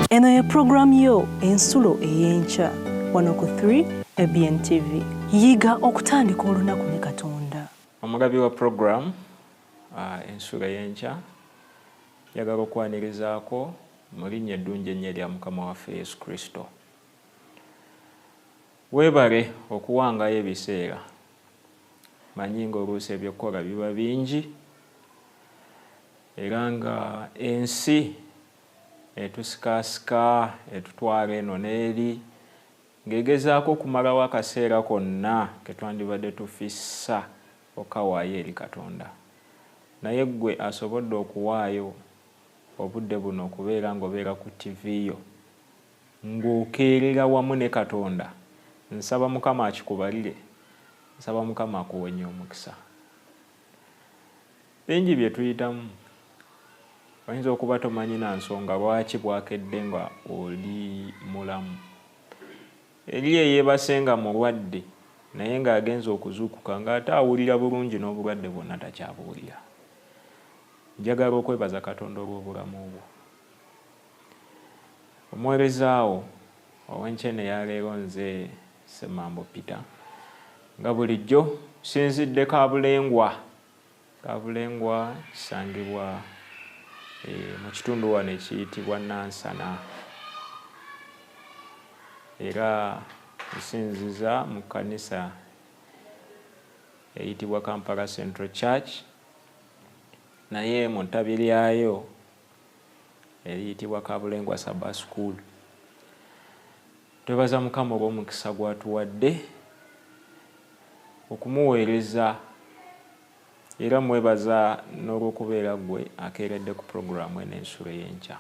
Eno ye program yo ensulo ey'enkya wano ku 3 ABN TV. Yiga okutandika olunaku ne Katonda. Omugabi wa program ensulo ey'enkya njagala okwanirizaako mu linnya eddungi ennyo erya Mukama waffe Yesu Kristo. Weebale okuwangayo ebiseera. Manyi ng'oluusi ebyokukola biba bingi era nga ensi etusikaasika etutwala eno n'eri ng'egezaako okumalawo akaseera konna ke twandibadde tufissa okawaayo eri Katonda. Naye ggwe asobodde okuwaayo obudde buno okubeera ng'obeera ku TV yo ng'okeerera wamu ne Katonda. Nsaba Mukama akikubalire, nsaba Mukama akuwenye omukisa. Bingi bye tuyitamu, oyinza okuba tomanyi na nsonga lwaki bwakedde nga oli mulamu. Eri eyeebase nga mulwadde naye ng'agenza okuzuukuka ng'ate awulira bulungi n'obulwadde bwonna takyabuwulira. Njagala okwebaza Katonda olw'obulamu obwo. Omuweerezaawo ow'enkyene ya leero nze Ssemambo Peter nga bulijjo sinzidde Kabulengwa. Kabulengwa kisangibwa mu kitundu wano ekiyitibwa Nansana era nsinziza mu kkanisa eyitibwa Kampala Central Church naye mu ttabi lyayo eriyitibwa Kabulengwa Sabbath School. Twebaza Mukama olw'omukisa gw'atuwadde okumuweereza era mwebaza n'olw'okubeera ggwe akeeredde ku puroguramu eno ensulo y'enkya.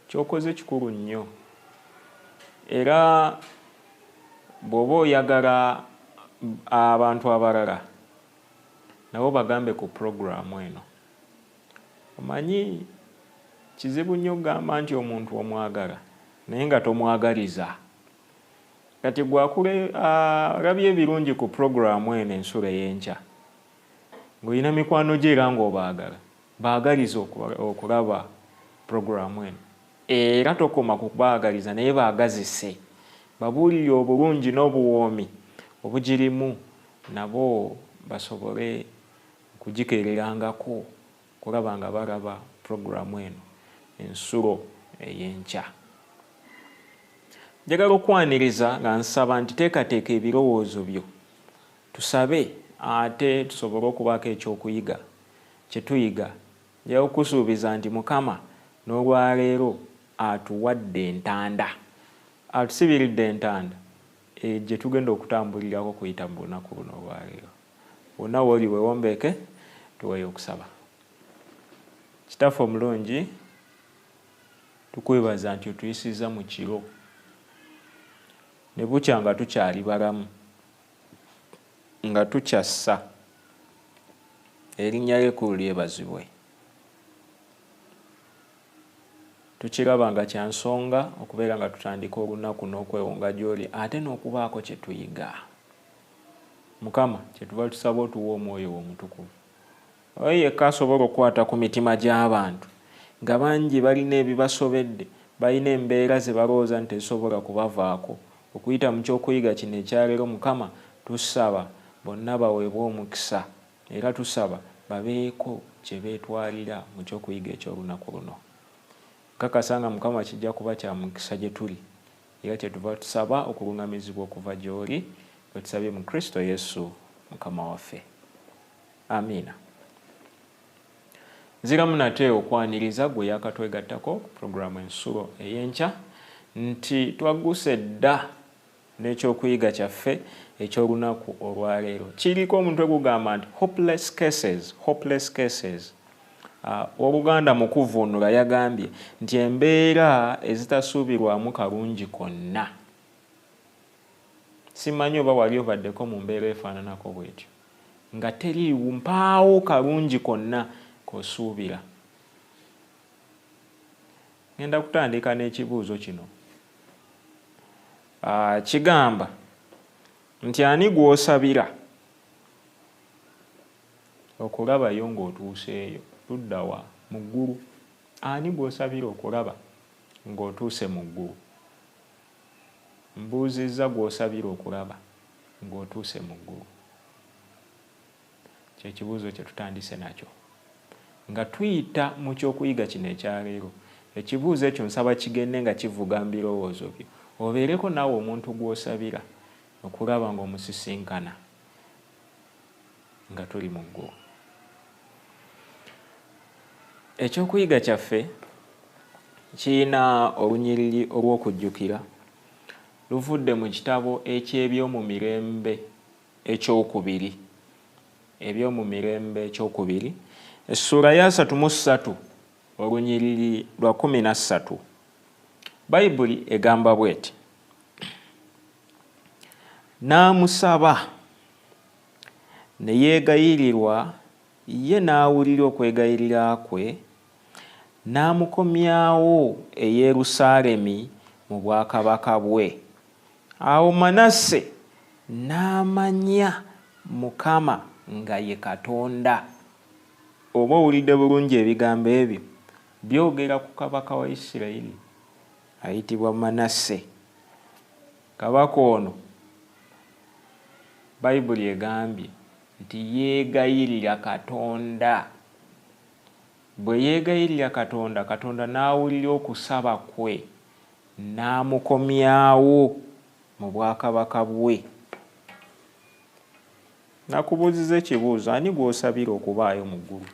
Ky'okoze kikulu nnyo era bw'oba oyagala abantu abalala nabo bagambe ku puroguramu eno. Omanyi kizibu nnyo okugamba nti omuntu omwagala naye nga tomwagaliza. Kati alabye ebirungi ku puroguramu eno ensulo ey'enkya ng'olina mikwano gye era ng'obaagala, baagaliza okulaba puroguramu eno. Era tokoma ku kubaagaliza naye baagazise, babuulire obulungi n'obuwoomi obugirimu nabo basobole okugikeererangako kulaba nga balaba puroguramu eno ensulo ey'enkya. Njagala okwaniriza nga nsaba nti teekateeka ebirowoozo byo tusabe ate tusobole okubaako ekyokuyiga kye tuyiga. Njagala okusuubiza nti Mukama n'olwaleero atuwadde entanda, atusibiridde entanda gye tugenda okutambulirako kuyita mu lunaku luno olwaleero. Wonna wooli weewombeeke tuweeyo okusaba. Kitaffe omulungi, tukwebaza nti otuyisizza mu kiro ne bukya nga tukyali balamu, nga tukyassa. Erinnya lyo ekkulu lyebazibwe. Tukiraba nga kya nsonga okubeera nga tutandika olunaku n'okwewonga gy'oli ate n'okubaako kye tuyiga. Mukama kyetuva tusaba otuwa Omwoyo wo Omutukuvu. Oyo yekka asobola okukwata ku mitima gy'abantu nga bangi balina ebibasobedde, balina embeera ze balowooza nti tezisobola kubavaako. Okuyita mu kyokuyiga kino ekyaleero Mukama tusaba bonna baweebwe omukisa era tusaba babeeko kye beetwalira mu kyokuyiga eky'olunaku luno. Kakasa nga Mukama kijja kuba kya mukisa gye tuli era kyetuva tusaba okulungamizibwa okuva gy'oli, bwe tusabye mu Kristo Yesu Mukama waffe. Amiina. Nziramu nate okwaniriza gwe yakatwegattako ku puroguramu ensulo ey'enkya nti twagguse dda n'ekyokuyiga kyaffe eky'olunaku olwaleero. Kiriko omutwe gugamba nti hopeless cases. Oluganda mu kuvvuunula yagambye nti embeera ezitasuubirwamu kalungi konna. Simanyi oba wali obaddeko mu mbeera efaananako bw'etyo nga teri mpaawo kalungi konna k'osuubira. Ngenda kutandika n'ekibuuzo kino. Kigamba nti ani gw'osabira okulabayo ng'otuuseeyo? Ludda wa? Mu ggulu. Ani gw'osabira okulaba ng'otuuse mu ggulu. Mbuuzizza gw'osabira okulaba ng'otuuse mu ggulu. Kye kibuuzo kye tutandise nakyo. Nga tuyita mu ky'okuyiga kino ekyaleero, ekibuuzo ekyo nsaba kigende nga kivuga mu birowoozo byo. Obeereko naawe omuntu gw'osabira okulaba ng'omusisinkana nga tuli mu ggulu. Ekyokuyiga kyaffe kirina olunyiriri olw'okujjukira. Luvudde mu kitabo eky'ebyomumirembe ekyokubiri. Ebyomumirembe ekyokubiri, essula ya 33 olunyiriri lwa 13. Bayibuli egamba bw'eti: n'amusaba ne yeegayirirwa, ye n'awulira okwegayirira kwe, n'amukomyawo e Yerusaalemi mu bwakabaka bwe. Awo Manase n'amanya Mukama nga ye Katonda. Oba owulidde bulungi ebigambo ebyo byogera ku kabaka wa Isirayiri ayitibwa Manase. Kabaka ono Bayibuli egambye nti yeegayirira Katonda. Bwe yeegayirira Katonda, Katonda n'awulira okusaba kwe n'amukomyawo mu bwakabaka bwe. Nakubuuziza ekibuuzo, ani gw'osabira okubaayo mu ggulu?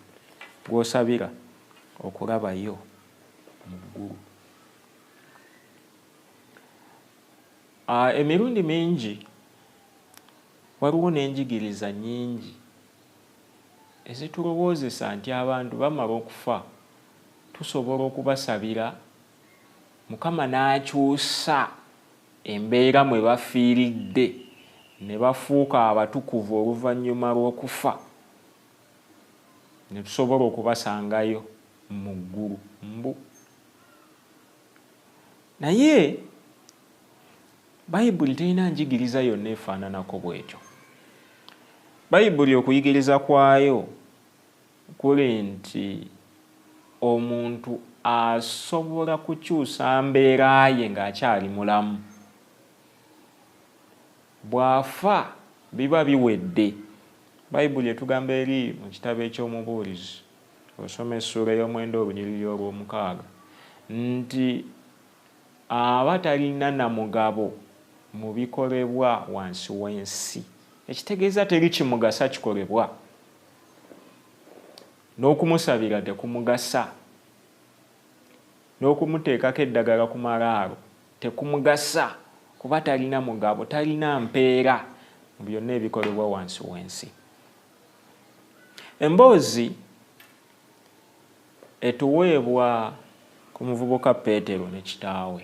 Gw'osabira okulabayo mu ggulu? Emirundi mingi waliwo n'enjigiriza nnyingi ezitulowoozesa nti abantu bamala okufa tusobola okubasabira, Mukama n'akyusa embeera mwe bafiiridde ne bafuuka abatukuvu oluvannyuma lw'okufa, ne tusobola okubasangayo mu ggulu mbu. Naye Bayibuli terina njigiriza yonna efaananako bw'ekyo. Bayibuli okuyigiriza kwayo kuli nti omuntu asobola kukyusa mbeera ye ng'akyali mulamu. Bw'afa biba biwedde. Bayibuli etugamba eri mu kitabo eky'Omubuulizi, osoma essula ey'omwenda olunyiriri olw'omukaaga, nti aba talina na mugabo mu bikolebwa wansi w'ensi. Ekitegeeza teri kimugasa kikolebwa. N'okumusabira tekumugasa. N'okumuteekako eddagala ku malaalo tekumugasa, kuba talina mugabo, talina mpeera mu byonna ebikolebwa wansi w'ensi. Emboozi etuweebwa ku muvubuka Peetero ne kitaawe.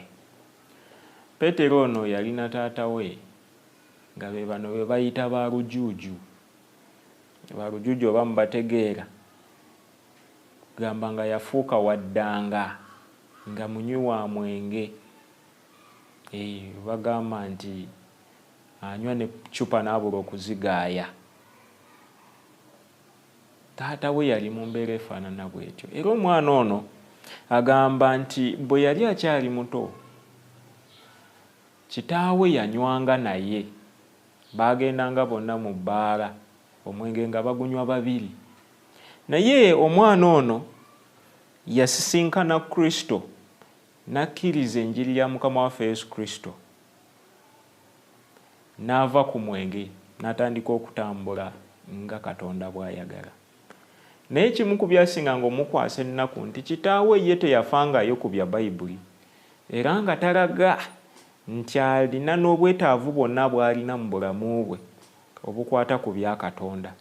Peetero ono yalina taata we nga be bano be bayita balujuuju. Balujuuju oba mubategeera, gamba nga yafuuka waddanga, nga munywi wa mwenge. Bagamba nti anywa ne cupa n'abula okuzigaaya. Taata we yali mu mbeera efaanana bw'etyo. Era omwana ono agamba nti bwe yali akyali muto, kitaawe yanywanga naye. Baagendanga bonna mu bbaala, omwenge nga bagunywa babiri. Naye omwana ono yasisinkana Kristo, n'akkiriza enjiri ya Mukama waffe Yesu Kristo, n'ava ku mwenge n'atandika okutambula nga Katonda bw'ayagala. Naye kimu ku byasinganga omukwasa ennaku nti kitaawe ye teyafangayo ku bya Bayibuli, era nga talaga nti alina n'obwetaavu bwonna bw'alina mu bulamu bwe obukwata ku bya Katonda.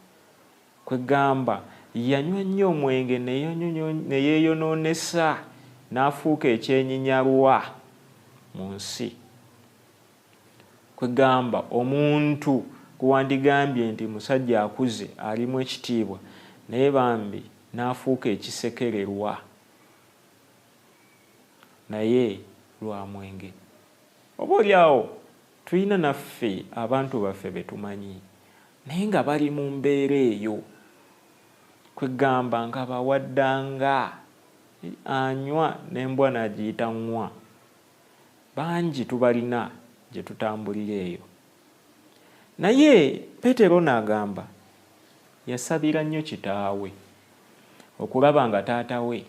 Kwegamba yanywa nnyo omwenge ne yeeyonoonesa n'afuuka ekyenyinyalwa mu nsi. Kwegamba omuntu kuwandigambye nti musajja akuze alimu ekitiibwa, naye bambi n'afuuka ekisekererwa naye lwa mwenge. Oba oliawo tulina naffe abantu baffe be tumanyi naye nga bali mu mbeera eyo. Kwegamba nga bawaddanga anywa n'embwa n'agiyita nwa. Bangi tubalina gye tutambulira eyo. Naye Peetero n'agamba yasabira nnyo kitaawe okulaba nga taata we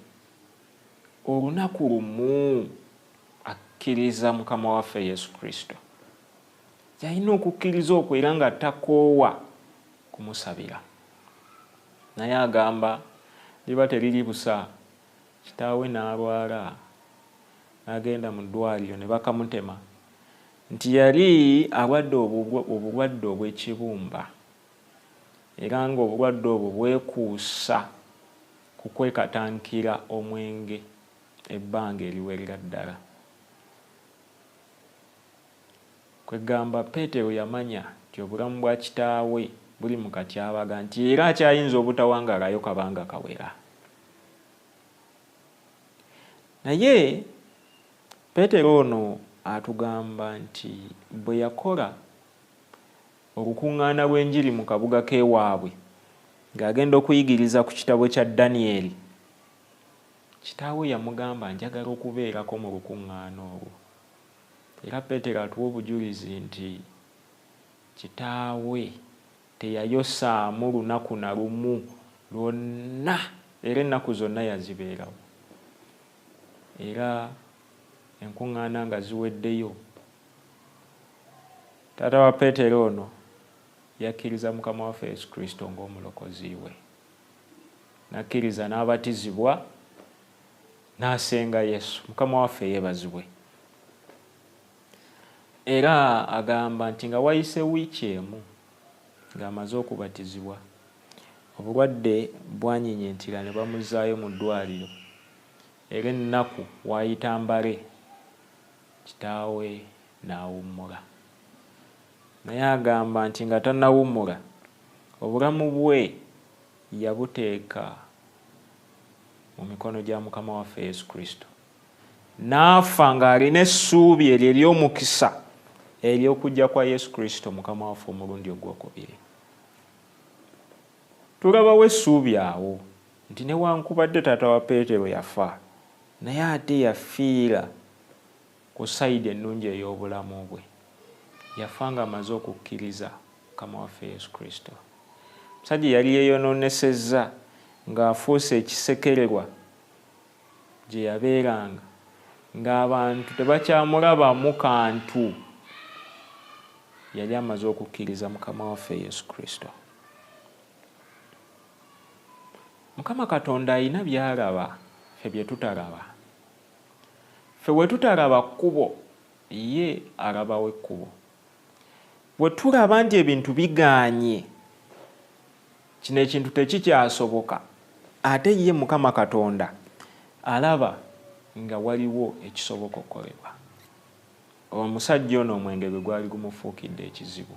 olunaku lumu akkiriza Mukama waffe Yesu Kristo. Yalina okukkiriza okwo era nga takoowa kumusabira. Naye agamba liba teriri busa, kitaawe n'alwala n'agenda mu ddwaliro ne bakamutema nti yali alwadde obulwadde obw'ekibumba era ng'obulwadde obwo bwekuusa ku kwekatankira omwenge ebbanga eriwerera ddala. Kwegamba Peetero yamanya nti obulamu bwa kitaawe buli mu katyabaga nti era akyayinza obutawangalayo kabanga kawera. Naye Peetero ono atugamba nti bwe yakola olukuŋŋaana lw'enjiri mu kabuga k'ewaabwe ng'agenda okuyigiriza ku kitabo kya Danyeri, kitaawe yamugamba njagala okubeerako mu lukuŋŋaana olwo. Era Peetero atuwa obujulizi nti kitaawe teyayosaamu lunaku na lumu lwonna, era ennaku zonna yazibeerawo. Era enkuŋŋaana nga ziweddeyo, taata wa Peetero ono yakkiriza Mukama waffe Yesu Kristo ng'omulokozi we. N'akkiriza n'abatizibwa n'asenga Yesu. Mukama waffe yeebazibwe. Era agamba nti nga wayise wiiki emu ng'amaze okubatizibwa, obulwadde bwanyinyintira ne bamuzaayo mu ddwaliro. Era ennaku waayita mbale, kitaawe n'awummula. Naye agamba nti nga tannawummula, obulamu bwe yabuteeka mu mikono gya Mukama waffe Yesu Kristo. N'afa ng'alina essuubi eryo ery'omukisa ery'okujja kwa Yesu Kristo Mukama waffe omulundi ogwokubiri. Tulabawo essuubi awo nti newankubadde taata wa Peetero yafa, naye ate yafiira ku sayidi ennungi ey'obulamu bwe. Yafa nga amaze okukkiriza Mukama waffe Yesu Kristo. Musajja yali yeeyonoonesezza ng'afuuse ekisekererwa gye yabeeranga, ng'abantu tebakyamulabamu kantu. Yali amaze okukkiriza Mukama waffe Yesu Kristo. Mukama Katonda alina by'alaba ffe bye tutalaba. Ffe bwe tutalaba kkubo, ye alabawo ekkubo. Bwe tulaba nti ebintu bigaanye, kino ekintu tekikyasoboka, ate ye Mukama Katonda alaba nga waliwo ekisoboka okukolebwa. Omusajja ono omwenge gwe gwali gumufuukidde ekizibu,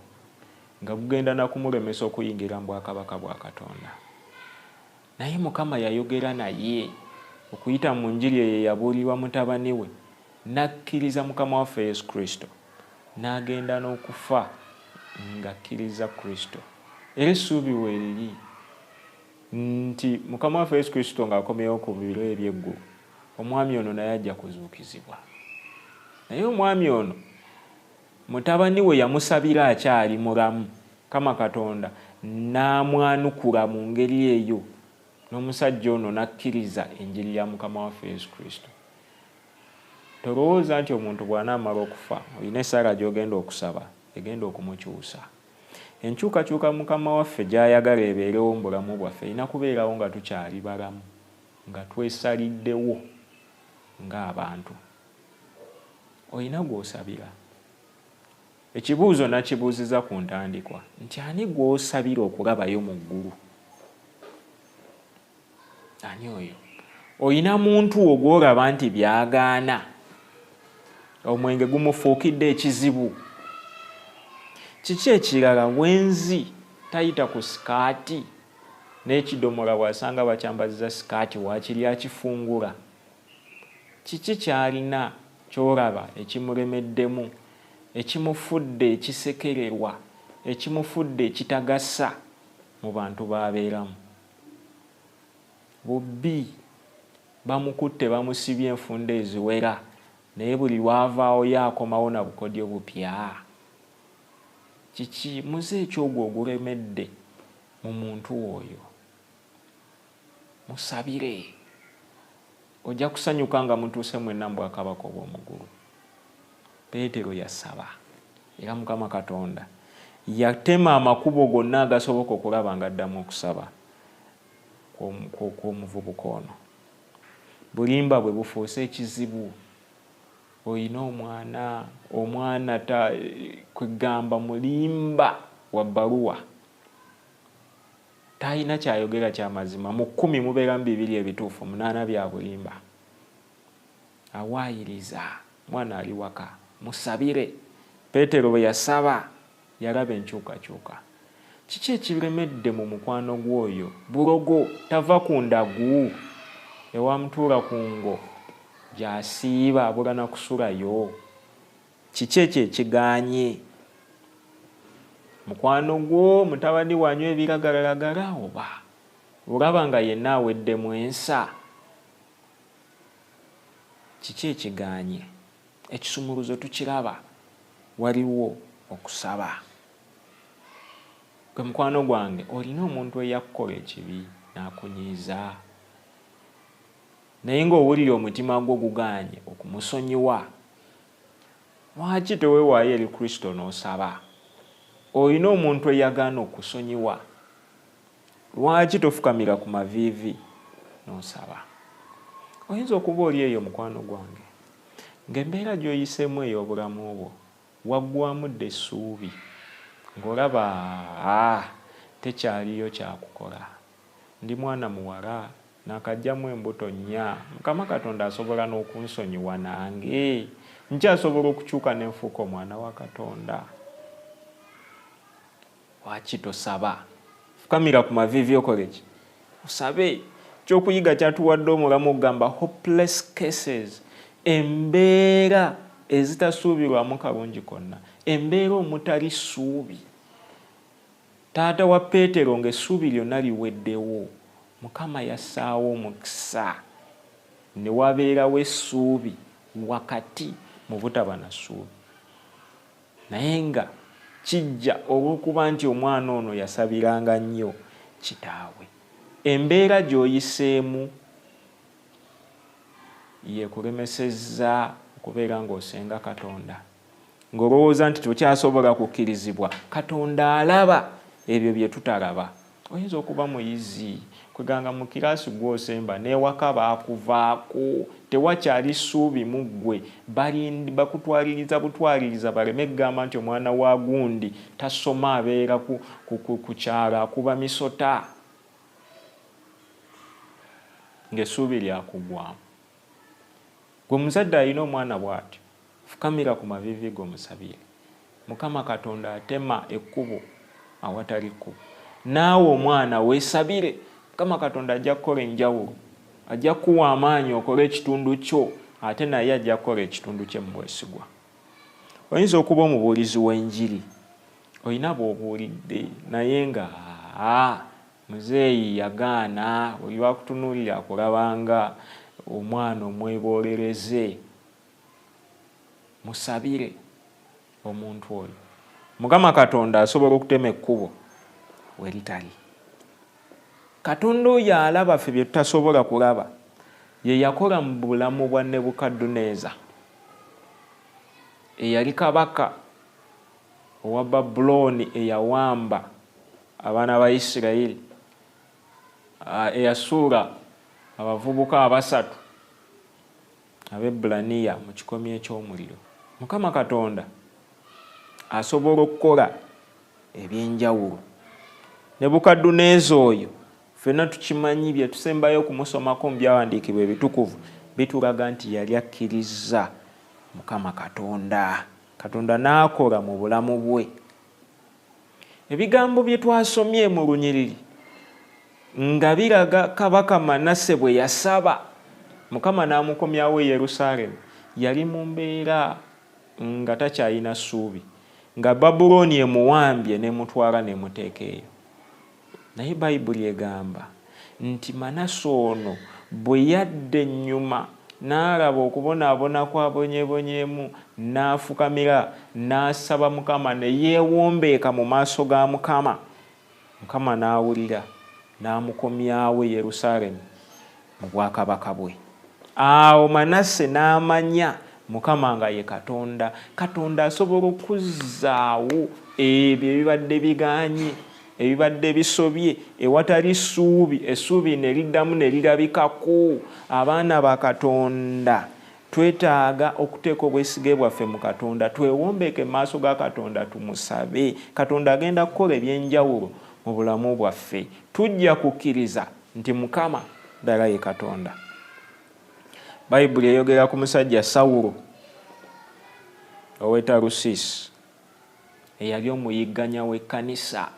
nga gugenda na kumulemesa okuyingira mu bwakabaka bwa Katonda. Naye Mukama yayogera naye okuyita mu njiri eyo yabuulirwa mutabani we, n'akkiriza Mukama waffe Yesu Kristo, n'agenda n'okufa ng'akkiriza Kristo. Era essuubi weeriri nti Mukama waffe Yesu Kristo ng'akomyewo ku biro eby'eggulu, omwami ono naye ajja kuzuukizibwa. Naye omwami ono mutabani we yamusabira akyali mulamu, Mukama Katonda n'amwanukula mu ngeri eyo, n'omusajja ono n'akkiriza enjiri ya Mukama waffe Yesu Kristo. Tolowooza nti omuntu bw'anaamala okufa olina essaala gy'ogenda okusaba egenda okumukyusa. Enkyukakyuka Mukama waffe gy'ayagala ebeerewo mu bulamu bwaffe erina kubeerawo nga tukyali balamu, nga twesaliddewo ng'abantu. Olina gw'osabira. Ekibuuzo nakibuuziza ku ntandikwa nti ani gw'osabira okulabayo mu ggulu? Ani oyo? Olina muntu ogw'olaba nti byagaana, omwenge gumufuukidde ekizibu. Kiki ekirala? Wenzi tayita ku sikaati n'ekidomola bw'asanga bakyambaziza sikaati waakiri akifungula. Kiki ky'alina ky'olaba ekimulemeddemu, ekimufudde ekisekererwa, ekimufudde ekitagasa mu bantu b'abeeramu? Bubbi bamukutte bamusibye enfunda eziwera naye buli lwavaawo yaakomawo na bukodyo bupya. Kiki muze ekyogwo oguremedde mu muntu oyo? Musabire, ojja kusanyuka nga mutuuse mwenna mu bwakabaka obw'omuggulu. Peetero yasaba era Mukama Katonda yatema amakubo gonna agasoboka okulaba nga addamu okusaba kw'omuvubuka ono. Bulimba bwe bufuuse ekizibu. Oyina omwana kwegamba mulimba wa bbaluwa, talina kyayogera ky'amazima. Mu 10 mubeeramu 2 ebituufu, 8 bya bulimba. Awaayiriza, mwana ali waka, musabire. Peetero bwe yasaba yalaba enkyukakyuka. Kiki ekiremedde mu mukwano gw'oyo? Bulogo, tava ku ndagu ewamutuula ku ngo gy'asiiba abula na kusulayo. Kiki ekyo ekiganye? Mukwano gwo mutabani wanywa ebiragalalagala oba olaba nga yenna aweddemu ensa? Kiki ekiganye? Ekisumuluzo tukiraba, waliwo okusaba. Gwe mukwano gwange, olina omuntu eyakukola ekibi n'akunyiiza, naye ng'owulira omutima gwo guganye okumusonyiwa, lwaki teweewaayo eri Kristo n'osaba? Olina omuntu eyagaana okusonyiwa, lwaki tofukamira ku maviivi n'osaba? Oyinza okuba oli eyo mukwano gwange ng'embeera gy'oyiseemu ey'obulamu bwo waggwamu dda essuubi, ng'olaba tekyaliyo kyakukola. Ndi mwana muwala nakajjamu embuto 4, Mukama Katonda asobola n'okunsonyiwa nange, nkyasobola okukyuka n'enfuuka omwana wa Katonda. Lwaki tosaba? Fukamira ku maviivi okole ki? Osabe. Kyokuyiga kyatuwadde omulamu okugamba hopeless cases, embeera ezitasuubirwamu kalungi konna, embeera omutali ssuubi. Taata wa Peetero ng'essuubi lyonna liweddewo, Mukama yassaawo omukisa ne wabeerawo essuubi wakati mu butaba na ssuubi. Naye nga kijja olw'okuba nti omwana ono yasabiranga nnyo kitaawe. Embeera gy'oyiseemu yekulemesezza okubeera ng'osenga Katonda, ng'olowooza nti tokyasobola kukkirizibwa. Katonda alaba ebyo bye tutalaba. Oyinza okuba muyizi kweganga mu kiraasi gw'osemba n'ewaka baakuvaako, tewakyali ssuubi mu ggwe, bakutwaliriza butwaliriza baleme kugamba nti omwana wa gundi tasoma abeera ku kyalo akuba misota, ng'essuubi lyakugwamu. Gwe muzadde alina omwana bw'atyo, fukamira ku maviivi g'omusabire. Mukama Katonda atema ekkubo awatali kkubo. Naawe omwana weesabire, Mukama Katonda ajja kukola enjawulo, ajja kuwa amaanyi okole ekitundu kyo, ate naye ajja kukola ekitundu kye mu bwesigwa. Oyinza okuba omubuulizi w'enjiri, olina bw'obuulidde naye nga muzeeyi yagaana, oli lwakutunuulira akulabanga omwana omweboolereze. Musabire omuntu oyo. Mukama Katonda asobola okutema ekkubo we litali. Katonda oyo alaba ffe bye tutasobola kulaba. Ye yakola mu bulamu bwa Nebukadduneeza, eyali kabaka owa Babulooni eyawamba abaana ba Isirayiri, eyasuula abavubuka 3 Abebulaniya mu kikomi eky'omuliro. Mukama Katonda asobola okukola ebyenjawulo. Nebukadduneeza oyo ffenna tukimanyi, bye tusembayo okumusomako mu byawandiikibwa ebitukuvu bitulaga nti yali akkiriza Mukama Katonda. Katonda n'akola mu bulamu bwe. Ebigambo bye twasomye mu lunyiriri nga biraga kabaka Manase bwe yasaba Mukama n'amukomyawo e Yerusaalemi, yali mu mbeera nga takyalina ssuubi, nga Babulooni emuwambye n'emutwala n'emuteeka eyo. Naye Bayibuli egamba nti Manase ono bwe yadde ennyuma n'alaba okubonaabona kwabonyebonyemu n'afukamira n'asaba Mukama ne yeewombeeka mu maaso ga Mukama. Mukama n'awulira n'amukomyawo e Yerusaalemi mu bwakabaka bwe. Awo Manasse n'amanya Mukama nga ye Katonda. Katonda asobola okuzzaawo ebyo ebibadde biganye, ebibadde bisobye, ewatali ssuubi, essuubi ne liddamu ne lirabikako. Abaana ba Katonda twetaaga okuteeka obwesige bwaffe mu Katonda, twewombeeke mu maaso ga Katonda tumusabe. Katonda agenda kukola ebyenjawulo mu bulamu bwaffe. Tujja kukkiriza nti Mukama ddala ye Katonda. Bayibuli eyogera ku musajja Sawulo ow'e Talusiisi eyali omuyigganya w'ekkanisa,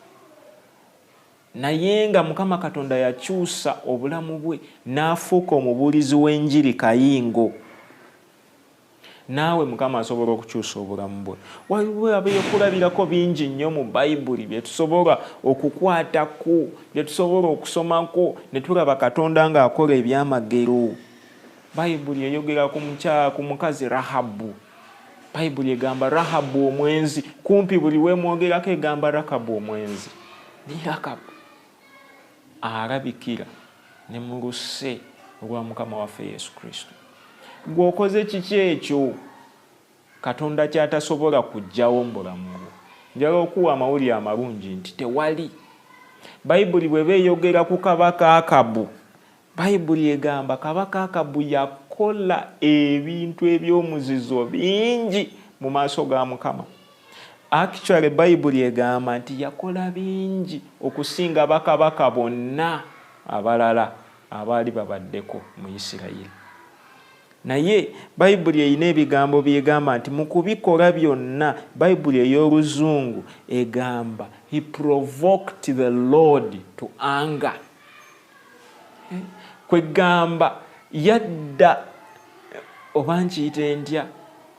naye nga Mukama Katonda yakyusa obulamu bwe n'afuuka omubuulizi w'enjiri kayingo. Naawe Mukama asobola okukyusa obulamu bwe. Waliwo ebyokulabirako bingi nnyo mu Bayibuli bye tusobola okukwatako, bye tusobola okusomako ne tulaba Katonda ng'akola ebyamagero. Bayibuli eyogera ku mukazi Rahabu. Bayibuli egamba Rahabu omwenzi, kumpi buli wemwogerako egamba Rakabu omwenzi. Ni Rakabu alabikira ne mu luse olwa Mukama waffe Yesu Kristo. Gw'okoze kiki ekyo Katonda kyatasobola kuggyawo mu bulamu bwo? Njala okuwa amawulire amalungi nti tewali. Bayibuli bwe beeyogera ku kabaka Akabu, Bayibuli egamba kabaka Akabu yakola ebintu eby'omuzizo bingi mu maaso ga Mukama. Actually Bayibuli egamba nti yakola bingi okusinga bakabaka bonna abalala abaali babaddeko mu Isirayiri. Naye Bayibuli erina ebigambo byegamba nti mu kubikola byonna, Bayibuli ey'Oluzungu egamba he provoked the Lord to anger. Kwegamba yadda oba nkiyite ntya,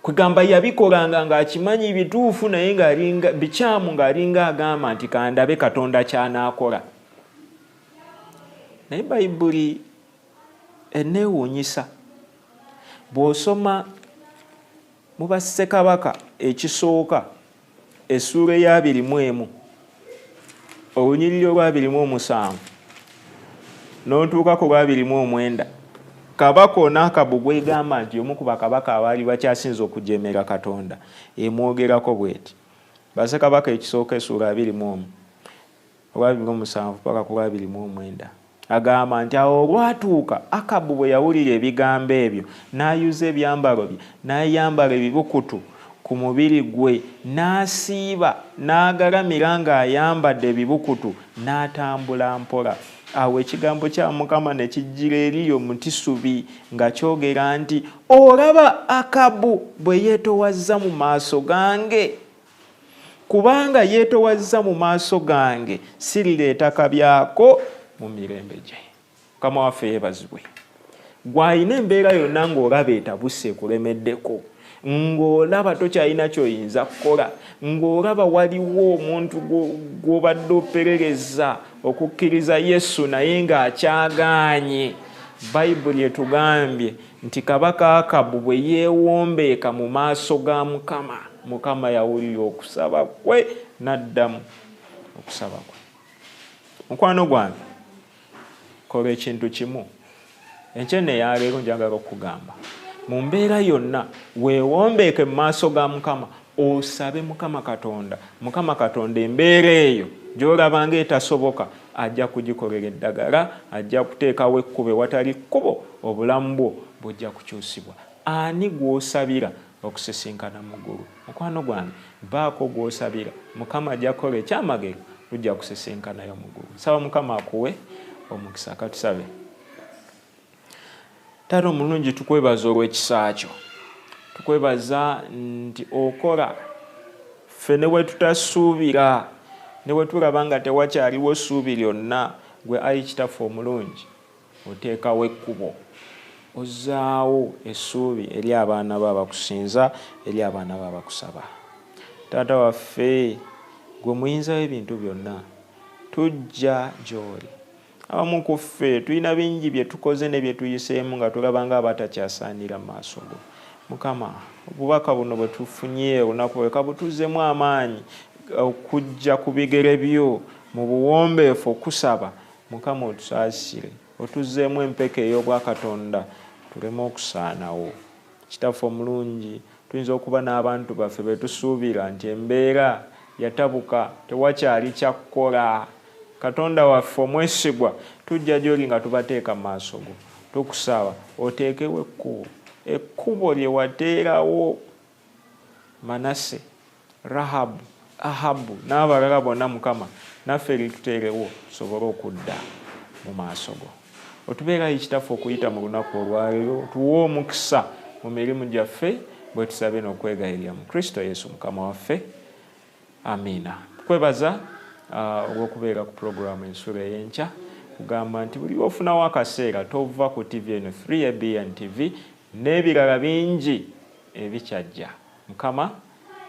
kwegamba yabikolanga ng'akimanyi bituufu naye ng'alinga bikyamu, ng'alinga agamba nti kandabe Katonda ky'anaakola. Naye Bayibuli eneewuunyisa. Bw'osoma mu Bassekabaka ekisooka essuula eya 21 olunyiriri olwa 27 n'otuuka ku lwa 29, kabaka ono Akabu gwegamba nti omu ku bakabaka abaali bakyasinza okujeemera Katonda emwogerako bw'eti. Bassekabaka ekisooka essuula 21 olwa 27 paka ku lwa 29 agamba nti awo olwatuuka Akabu bwe yawulira ebigambo ebyo n'ayuza ebyambalo bye n'ayambala ebibukutu ku mubiri gwe n'asiiba n'agalamira ng'ayambadde ebibukutu n'atambula mpola. Awo ekigambo kya Mukama ne kijjira eri Omutisubi nga kyogera nti olaba Akabu bwe yeetowazza mu maaso gange, kubanga yeetowazza mu maaso gange sirireeta kabyako mu mirembe gye. Mukama waffe yeebazibwe. Gw'alina embeera yonna ng'olaba etabuse ekulemeddeko, ng'olaba tokyalina ky'oyinza kukola, ng'olaba waliwo omuntu gw'obadde operereza okukkiriza Yesu naye ng'akyagaanye, Bayibuli etugambye nti kabaka Akabu bwe yeewombeeka mu maaso ga Mukama, Mukama yawulira okusaba kwe n'addamu okusaba kwe. Mukwano gwange, kola ekintu kimu. Enkene ya leero njagala okugamba, mu mbeera yonna weewombeeke mu maaso ga Mukama, osabe Mukama Katonda. Mukama Katonda embeera eyo gy'olabanga etasoboka ajja kugikolera eddagala, ajja kuteekawo ekkubo ewatali kkubo, obulamu bwo bujja kukyusibwa. Ani gw'osabira okusisinkana mu ggulu? Mukwano gwange, baako gw'osabira, Mukama ajja kukola ekyamagero, tujja kusisinkanayo mu ggulu. Saba Mukama akuwe omukisa. Katusabe. Taata omulungi, tukwebaza olw'ekisa kyo, tukwebaza nti okola ffe ne bwe tutasuubira, ne bwe tulaba nga tewakyaliwo ssuubi lyonna, gwe Ayi Kitaffe omulungi oteekawo ekkubo, ozzaawo essuubi eri abaana bo abakusinza, eri abaana bo abakusaba. Taata waffe, gwe muyinza w'ebintu byonna, tujja gy'oli abamu ku ffe tulina bingi bye tukoze ne bye tuyiseemu nga tulaba nga abatakyasaanira mu maaso go. Mukama, obubaka buno bwe tufunye olunaku leka butuzzemu amaanyi okujja ku bigere byo mu buwombeefu okusaba. Mukama, otusaasire, otuzzeemu empeke ey'obwakatonda tuleme okusaanawo. Kitaffe omulungi, tuyinza okuba n'abantu baffe be tusuubira nti embeera yatabuka, tewakyali kyakkola. Katonda waffe omwesigwa, tujja gy'oli nga tubateeka mu maaso go. Tukusaba oteekewo ekkubo lye wateerawo Manase, Rahabu, Ahabu n'abalala bonna. Mukama, naffe lituteerewo tusobole okudda mu maaso go. Otubeerayo Kitaffe okuyita mu lunaku olwaleero, tuwe omukisa mu mirimu gyaffe bwe tusabe n'okwegayirira mu Kristo Yesu Mukama waffe. Amiina. Tukwebaza olw'okubeera ku puroguramu ensulo ey'enkya. Kugamba nti buli ofunawo akaseera tova ku TV eno 3 ABN TV n'ebirala bingi ebikyajja. Mukama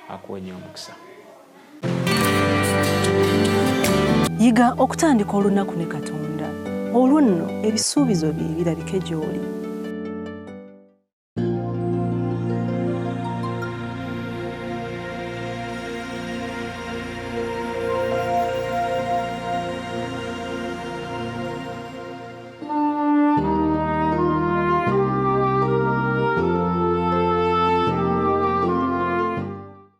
akuwenye omukisa. Yiga okutandika olunaku ne Katonda. Olwo nno ebisuubizo bye birabike gy'oli.